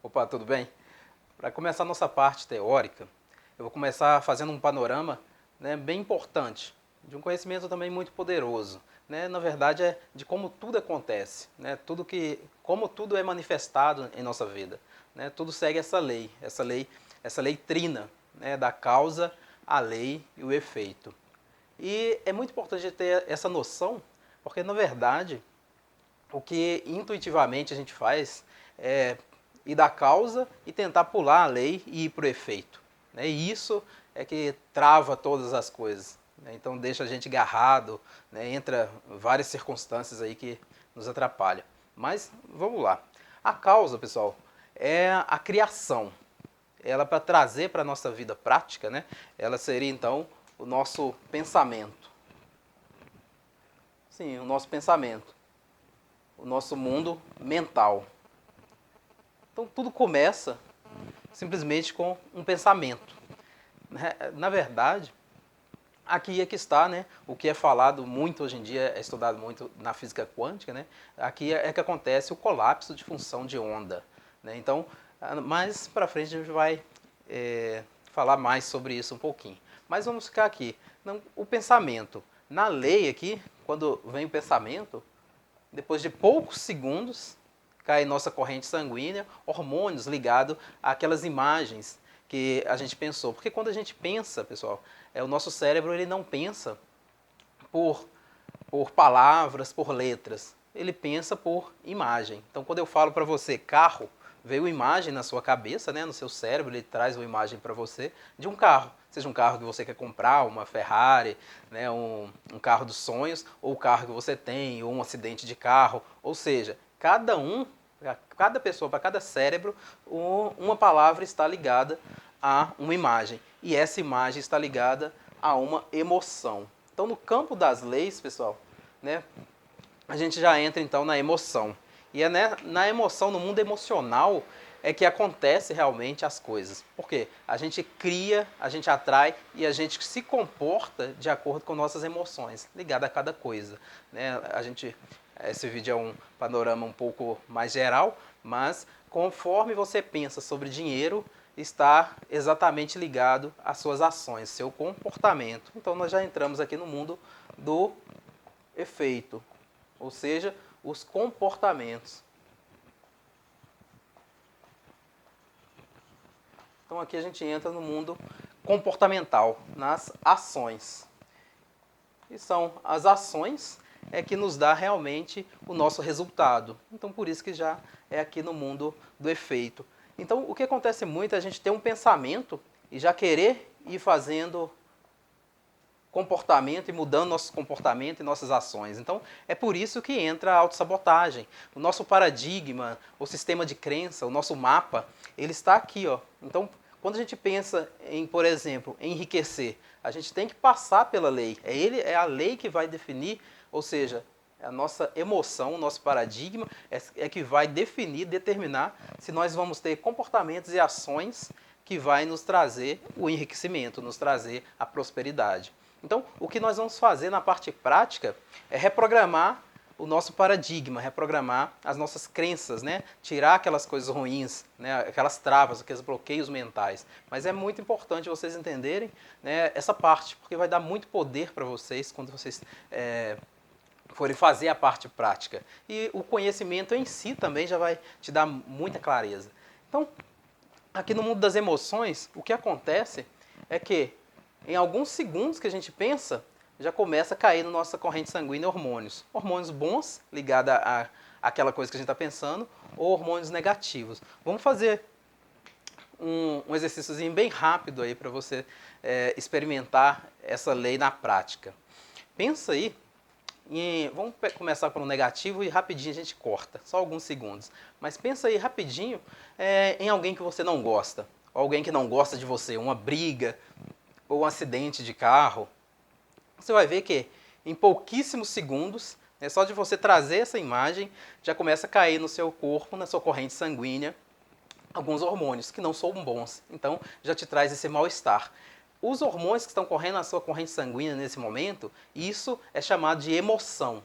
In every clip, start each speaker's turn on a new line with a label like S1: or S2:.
S1: Opa, tudo bem? Para começar a nossa parte teórica, eu vou começar fazendo um panorama, né, bem importante, de um conhecimento também muito poderoso. Né? Na verdade, é de como tudo acontece, né? Como tudo é manifestado em nossa vida. Né? Tudo segue essa lei trina, né, da causa, a lei e o efeito. E é muito importante ter essa noção, porque na verdade o que intuitivamente a gente faz é ir da causa e tentar pular a lei e ir para o efeito. Né? E isso é que trava todas as coisas. Né? Então deixa a gente agarrado, né? Entra várias circunstâncias aí que nos atrapalham. Mas vamos lá. A causa, pessoal, é a criação. Ela, para trazer para a nossa vida prática, né? Ela seria então o nosso pensamento. Sim, o nosso pensamento. O nosso mundo mental. Então tudo começa simplesmente com um pensamento. Na verdade, aqui é que está, né, o que é falado muito hoje em dia, é estudado muito na física quântica, né, aqui é que acontece o colapso de função de onda. Né, então, mais para frente a gente vai falar mais sobre isso um pouquinho. Mas vamos ficar aqui. Não, o pensamento. Na lei aqui, quando vem o pensamento, depois de poucos segundos, cai em nossa corrente sanguínea hormônios ligados àquelas imagens que a gente pensou. Porque quando a gente pensa, pessoal, o nosso cérebro ele não pensa por, por palavras, por letras. Ele pensa por imagem. Então, quando eu falo para você carro, veio imagem na sua cabeça, né, no seu cérebro, ele traz uma imagem para você de um carro. Seja um carro que você quer comprar, uma Ferrari, né, um carro dos sonhos, ou o carro que você tem, ou um acidente de carro. Ou seja, cada pessoa, para cada cérebro, uma palavra está ligada a uma imagem. E essa imagem está ligada a uma emoção. Então, no campo das leis, pessoal, né, a gente já entra então na emoção. E é na emoção, no mundo emocional, é que acontece realmente as coisas. Porque a gente cria, a gente atrai e a gente se comporta de acordo com nossas emoções, ligada a cada coisa. Né? Esse vídeo é um panorama um pouco mais geral, mas conforme você pensa sobre dinheiro, está exatamente ligado às suas ações, seu comportamento. Então nós já entramos aqui no mundo do efeito, ou seja, os comportamentos. Então aqui a gente entra no mundo comportamental, nas ações. E são as ações que nos dá realmente o nosso resultado. Então por isso que já é aqui no mundo do efeito. Então o que acontece muito é a gente ter um pensamento e já querer ir fazendo comportamento e mudando nosso comportamento e nossas ações. Então, é por isso que entra a autossabotagem. O nosso paradigma, o sistema de crença, o nosso mapa, ele está aqui, ó. Então, quando a gente pensa em, por exemplo, enriquecer, a gente tem que passar pela lei. É a lei que vai definir, ou seja, a nossa emoção, o nosso paradigma é que vai definir, determinar se nós vamos ter comportamentos e ações que vai nos trazer o enriquecimento, nos trazer a prosperidade. Então, o que nós vamos fazer na parte prática é reprogramar o nosso paradigma, reprogramar as nossas crenças, né? Tirar aquelas coisas ruins, né? Aquelas travas, aqueles bloqueios mentais. Mas é muito importante vocês entenderem, né, essa parte, porque vai dar muito poder para vocês quando vocês forem fazer a parte prática. E o conhecimento em si também já vai te dar muita clareza. Então, aqui no mundo das emoções, o que acontece é que em alguns segundos que a gente pensa, já começa a cair na nossa corrente sanguínea hormônios. Hormônios bons, ligados àquela coisa que a gente está pensando, ou hormônios negativos. Vamos fazer um exercíciozinho bem rápido aí para você experimentar essa lei na prática. Pensa aí, vamos começar com o negativo e rapidinho a gente corta, só alguns segundos. Mas pensa aí rapidinho em alguém que você não gosta, ou alguém que não gosta de você, uma briga, ou um acidente de carro, você vai ver que em pouquíssimos segundos, só de você trazer essa imagem, já começa a cair no seu corpo, na sua corrente sanguínea, alguns hormônios que não são bons. Então, já te traz esse mal-estar. Os hormônios que estão correndo na sua corrente sanguínea nesse momento, isso é chamado de emoção.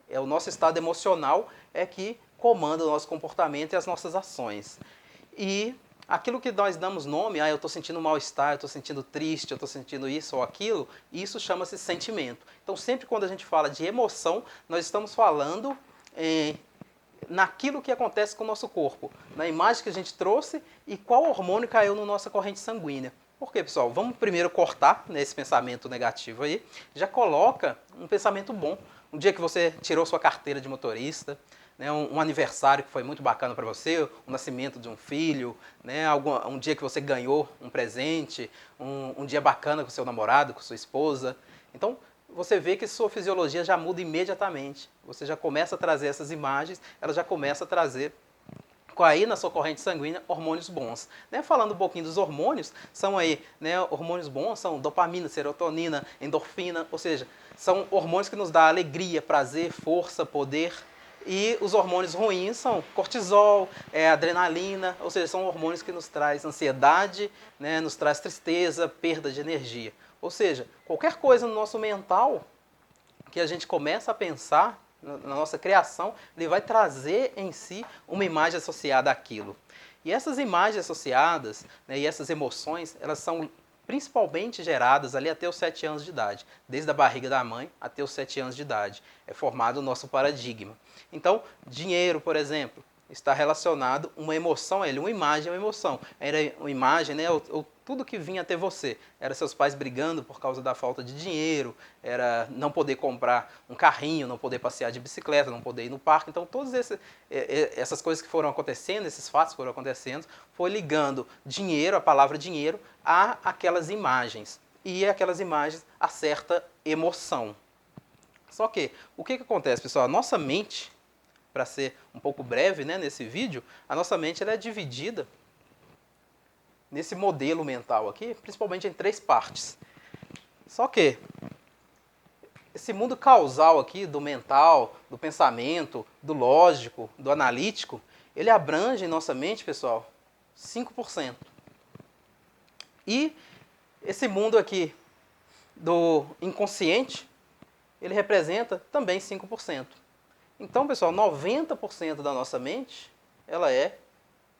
S1: É o nosso estado emocional que comanda o nosso comportamento e as nossas ações. E aquilo que nós damos nome, eu estou sentindo mal-estar, eu estou sentindo triste, eu estou sentindo isso ou aquilo, isso chama-se sentimento. Então, sempre quando a gente fala de emoção, nós estamos falando naquilo que acontece com o nosso corpo, na imagem que a gente trouxe e qual hormônio caiu na nossa corrente sanguínea. Por quê, pessoal? Vamos primeiro cortar esse pensamento negativo aí, já coloca um pensamento bom. Um dia que você tirou sua carteira de motorista, né, um aniversário que foi muito bacana para você, o nascimento de um filho, né, um dia que você ganhou um presente, um dia bacana com seu namorado, com sua esposa. Então, você vê que sua fisiologia já muda imediatamente. Você já começa a trazer essas imagens, ela já começa a trazer aí na sua corrente sanguínea hormônios bons. Né? Falando um pouquinho dos hormônios, são aí, né, hormônios bons, são dopamina, serotonina, endorfina, ou seja, são hormônios que nos dão alegria, prazer, força, poder. E os hormônios ruins são cortisol, adrenalina, ou seja, são hormônios que nos traz ansiedade, né, nos traz tristeza, perda de energia. Ou seja, qualquer coisa no nosso mental que a gente começa a pensar, na nossa criação, ele vai trazer em si uma imagem associada àquilo. E essas imagens associadas, né, e essas emoções, elas são principalmente geradas ali até os 7 anos de idade, desde a barriga da mãe até os 7 anos de idade. É formado o nosso paradigma. Então, dinheiro, por exemplo, está relacionado uma emoção a ele, uma imagem é uma emoção. Era uma imagem, né, tudo que vinha até você. Era seus pais brigando por causa da falta de dinheiro, era não poder comprar um carrinho, não poder passear de bicicleta, não poder ir no parque. Então, todas essas coisas que foram acontecendo, esses fatos que foram acontecendo, foi ligando dinheiro, a palavra dinheiro, a aquelas imagens. E aquelas imagens a certa emoção. Só que, o que acontece, pessoal? A nossa mente, para ser um pouco breve, né, nesse vídeo, a nossa mente ela é dividida nesse modelo mental aqui, principalmente em 3 partes. Só que esse mundo causal aqui, do mental, do pensamento, do lógico, do analítico, ele abrange em nossa mente, pessoal, 5%. E esse mundo aqui do inconsciente, ele representa também 5%. Então, pessoal, 90% da nossa mente, ela é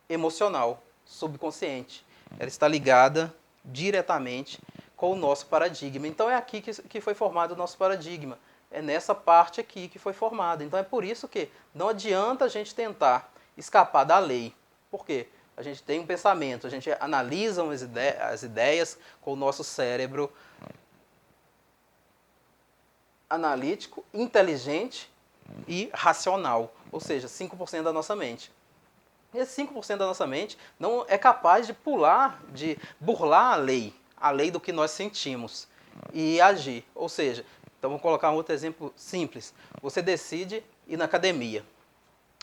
S1: emocional, subconsciente. Ela está ligada diretamente com o nosso paradigma. Então, é aqui que foi formado o nosso paradigma. É nessa parte aqui que foi formado. Então, é por isso que não adianta a gente tentar escapar da lei. Por quê? A gente tem um pensamento, a gente analisa as ideias com o nosso cérebro analítico, inteligente e racional, ou seja, 5% da nossa mente. E esse 5% da nossa mente não é capaz de burlar a lei do que nós sentimos e agir. Ou seja, então vou colocar um outro exemplo simples. Você decide ir na academia.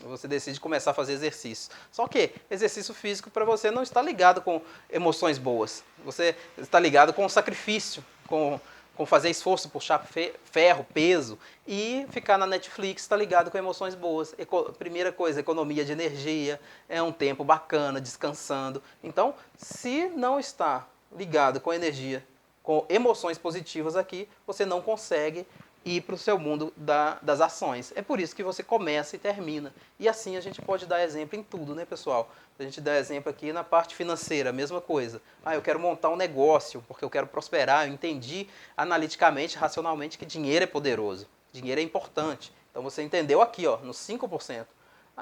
S1: Você decide começar a fazer exercício. Só que exercício físico para você não está ligado com emoções boas. Você está ligado com sacrifício, com fazer esforço, puxar ferro, peso, e ficar na Netflix está ligado com emoções boas. Primeira coisa, economia de energia, é um tempo bacana, descansando. Então, se não está ligado com energia, com emoções positivas aqui, você não consegue ir para o seu mundo das ações. É por isso que você começa e termina. E assim a gente pode dar exemplo em tudo, né, pessoal? A gente dá exemplo aqui na parte financeira, a mesma coisa. Eu quero montar um negócio, porque eu quero prosperar. Eu entendi analiticamente, racionalmente, que dinheiro é poderoso. Dinheiro é importante. Então você entendeu aqui, ó, nos 5%.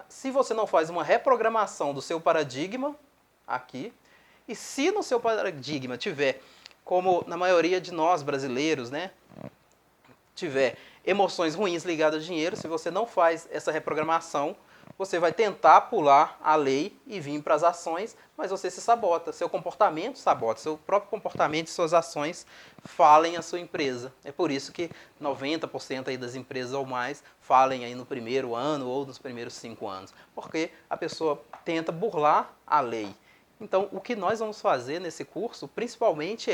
S1: Se você não faz uma reprogramação do seu paradigma, aqui, e se no seu paradigma tiver, como na maioria de nós brasileiros, né, tiver emoções ruins ligadas ao dinheiro, se você não faz essa reprogramação, você vai tentar pular a lei e vir para as ações, mas você se sabota, seu comportamento sabota, seu próprio comportamento e suas ações falem a sua empresa. É por isso que 90% aí das empresas ou mais falem aí no primeiro ano ou nos primeiros 5 anos, porque a pessoa tenta burlar a lei. Então, o que nós vamos fazer nesse curso, principalmente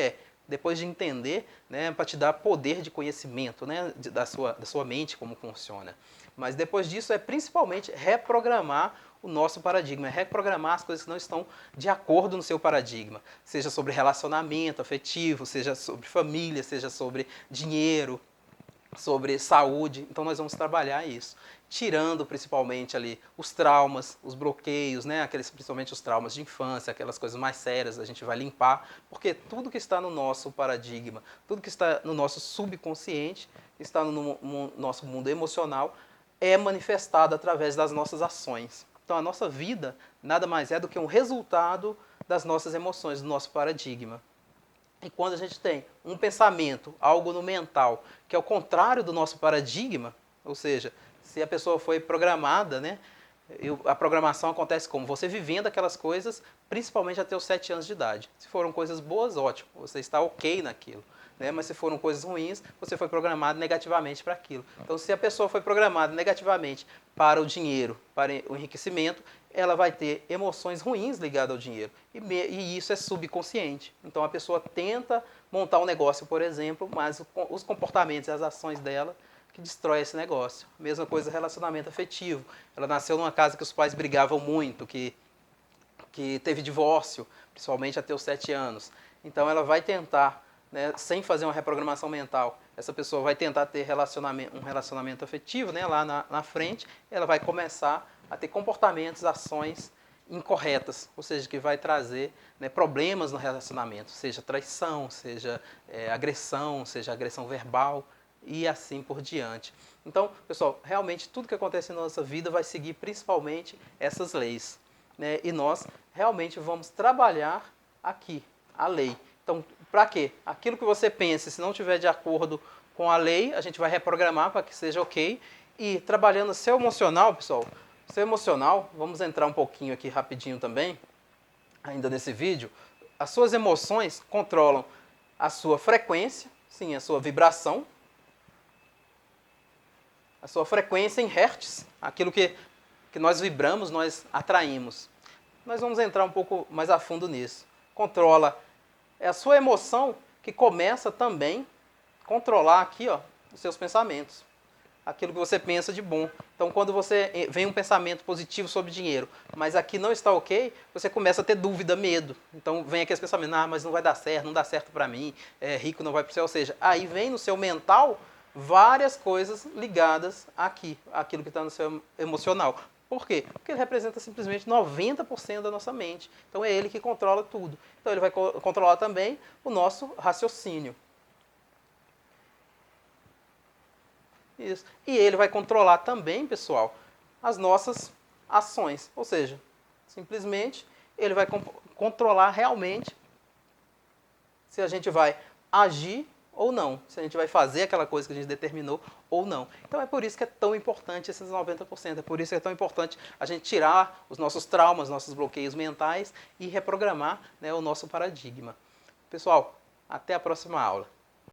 S1: depois de entender, né, para te dar poder de conhecimento, né, da sua mente, como funciona. Mas depois disso é principalmente reprogramar o nosso paradigma, é reprogramar as coisas que não estão de acordo no seu paradigma, seja sobre relacionamento afetivo, seja sobre família, seja sobre dinheiro, sobre saúde. Então nós vamos trabalhar isso, tirando principalmente ali os traumas, os bloqueios, né? Principalmente os traumas de infância, aquelas coisas mais sérias, a gente vai limpar, porque tudo que está no nosso paradigma, tudo que está no nosso subconsciente, está no nosso mundo emocional, é manifestado através das nossas ações. Então a nossa vida nada mais é do que um resultado das nossas emoções, do nosso paradigma. E quando a gente tem um pensamento, algo no mental, que é o contrário do nosso paradigma, ou seja, se a pessoa foi programada, né, a programação acontece como? Você vivendo aquelas coisas, principalmente até os 7 anos de idade. Se foram coisas boas, ótimo, você está ok naquilo. Né? Mas se foram coisas ruins, você foi programado negativamente para aquilo. Então, se a pessoa foi programada negativamente para o dinheiro, para o enriquecimento, ela vai ter emoções ruins ligadas ao dinheiro. E isso é subconsciente. Então, a pessoa tenta montar um negócio, por exemplo, mas os comportamentos e as ações dela que destrói esse negócio. Mesma coisa relacionamento afetivo. Ela nasceu numa casa que os pais brigavam muito, que teve divórcio, principalmente até os 7 anos. Então, ela vai tentar, né, sem fazer uma reprogramação mental, essa pessoa vai tentar ter um relacionamento afetivo, né, lá na frente, ela vai começar a ter comportamentos, ações incorretas, ou seja, que vai trazer, né, problemas no relacionamento, seja traição, seja agressão verbal e assim por diante. Então, pessoal, realmente tudo que acontece na nossa vida vai seguir principalmente essas leis. Né, e nós realmente vamos trabalhar aqui, a lei. Então, para quê? Aquilo que você pensa, se não estiver de acordo com a lei, a gente vai reprogramar para que seja ok. E trabalhando seu emocional, pessoal, seu emocional, vamos entrar um pouquinho aqui rapidinho também, ainda nesse vídeo. As suas emoções controlam a sua frequência, sim, a sua vibração, a sua frequência em hertz, aquilo que nós vibramos, nós atraímos. Nós vamos entrar um pouco mais a fundo nisso. Controla a sua emoção, que começa também a controlar aqui, ó, os seus pensamentos. Aquilo que você pensa de bom. Então, quando você vem um pensamento positivo sobre dinheiro, mas aqui não está ok, você começa a ter dúvida, medo. Então, vem aqueles pensamentos, mas não vai dar certo, não dá certo para mim, rico não vai para o céu. Ou seja, aí vem no seu mental várias coisas ligadas aqui, aquilo que está no seu emocional. Por quê? Porque ele representa simplesmente 90% da nossa mente. Então é ele que controla tudo. Então ele vai controlar também o nosso raciocínio. Isso. E ele vai controlar também, pessoal, as nossas ações. Ou seja, simplesmente ele vai controlar realmente se a gente vai agir ou não, se a gente vai fazer aquela coisa que a gente determinou ou não. Então é por isso que é tão importante esses 90%, é por isso que é tão importante a gente tirar os nossos traumas, nossos bloqueios mentais e reprogramar, né, o nosso paradigma. Pessoal, até a próxima aula.